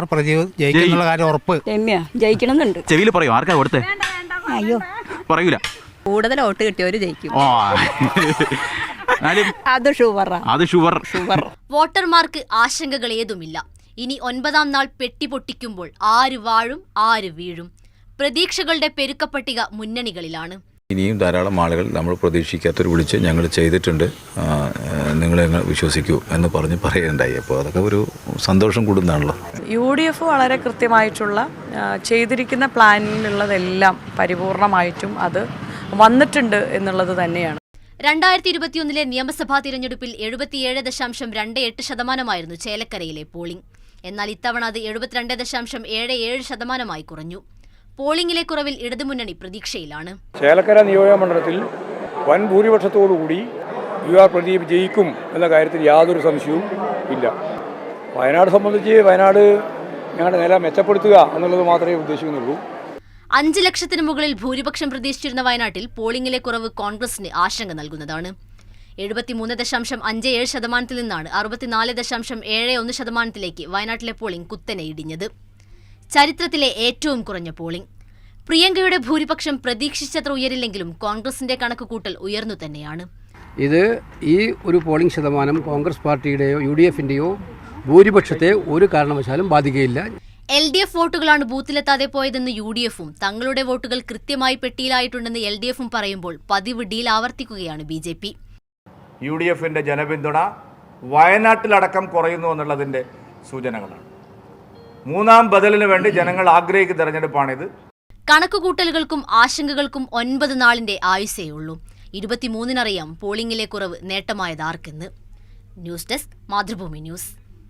ജയിക്കുന്നുള്ള കാര്യം ഉറപ്പ്. ജയിക്കണമെന്നുണ്ട്. ചെവിയിൽ പറയൂ, ആർക്കാ കൊടുത്തേ? അയ്യോ, പറയൂല. കൂടുതൽ വോട്ട് കിട്ടിയവര് ജയിക്കും. അത് ഷുവർ. വോട്ടർമാർക്ക് ആശങ്കകൾ ഏതുമില്ല. ഇനി 9-ാം നാൾ പെട്ടി പൊട്ടിക്കുമ്പോൾ ആര് വാഴും ആര് വീഴും. പ്രതീക്ഷകളുടെ പെരുക്കപ്പട്ടിക മുന്നണികളിലാണ്. ഇനിയും ധാരാളം ആളുകൾ നമ്മൾ പ്രതീക്ഷിക്കാത്തൊരു വിളിച്ച് ഞങ്ങൾ ചെയ്തിട്ടുണ്ട്, നിങ്ങളെ വിശ്വസിക്കൂ എന്ന് പറഞ്ഞ് പറയുകയുണ്ടായി. അപ്പോൾ അതൊക്കെ ഒരു സന്തോഷം കൂടുന്നതാണല്ലോ. UDF വളരെ കൃത്യമായിട്ടുള്ള ചെയ്തിരിക്കുന്ന പ്ലാനിലുള്ളതെല്ലാം പരിപൂർണമായിട്ടും അത് വന്നിട്ടുണ്ട് എന്നുള്ളത് തന്നെയാണ്. 2021 നിയമസഭാ തിരഞ്ഞെടുപ്പിൽ 77.28% ചേലക്കരയിലെ പോളിംഗ്. എന്നാൽ ഇത്തവണ അത് 72.77% കുറഞ്ഞു. പോളിംഗിലെ കുറവിൽ ഇടതുമുന്നണി പ്രതീക്ഷയിലാണ്. ചേലക്കര നിയോജകമണ്ഡലത്തിൽ വൻ ഭൂരിപക്ഷത്തോടുകൂടി UR പ്രദീപ് ജയിക്കും എന്ന കാര്യത്തിൽ യാതൊരു സംശയവും ഇല്ല. വയനാട് സംബന്ധിച്ച് വയനാട് ഞങ്ങളുടെ നില മെച്ചപ്പെടുത്തുക എന്നുള്ളത് മാത്രമേ ഉദ്ദേശിക്കുന്നുള്ളൂ. 5 ലക്ഷത്തിന് മുകളിൽ ഭൂരിപക്ഷം പ്രതീക്ഷിച്ചിരുന്ന വയനാട്ടിൽ പോളിംഗിലെ കുറവ് കോൺഗ്രസിന് ആശങ്ക നൽകുന്നതാണ്. 73.57% നിന്നാണ് 64.71% വയനാട്ടിലെ പോളിംഗ് കുത്തനെ ഇടിഞ്ഞത്. ചരിത്രത്തിലെ ഏറ്റവും കുറഞ്ഞ പോളിംഗ്. പ്രിയങ്കയുടെ ഭൂരിപക്ഷം പ്രതീക്ഷിച്ചത്ര ഉയരില്ലെങ്കിലും കോൺഗ്രസിന്റെ കണക്കുകൂട്ടൽ ഉയർന്നു തന്നെയാണ്. ഇത് ഈ ഒരു പോളിംഗ് ശതമാനം കോൺഗ്രസ് പാർട്ടിയുടെയോ UDFന്റെയോ ഭൂരിപക്ഷത്തെ ഒരു കാരണവശാലും ബാധിക്കുകയില്ല. LDF വോട്ടുകളാണ് ബൂത്തിലെത്താതെ പോയതെന്ന് UDFും തങ്ങളുടെ വോട്ടുകൾ കൃത്യമായി പെട്ടിയിലായിട്ടുണ്ടെന്ന് LDFും പറയുമ്പോൾ പതിവ് ഡീൽ ആവർത്തിക്കുകയാണ് BJP. UDFന്റെ ജനപിന്തുണ വയനാട്ടിലടക്കം കുറയുന്നു എന്നുള്ളതിന്റെ സൂചനകളാണ്. 3ാം ബദലിന് വേണ്ടി ജനങ്ങൾ ആഗ്രഹിക്കുന്ന തെരഞ്ഞെടുപ്പാണിത്. കണക്കുകൂട്ടലുകൾക്കും ആശങ്കകൾക്കും 9 നാളിന്റെ ആയുസേയുള്ളൂ. 23-നറിയാം പോളിംഗിലെ കുറവ് നേട്ടമായതാർക്കെന്ന്. News desk, Mathrubhumi news.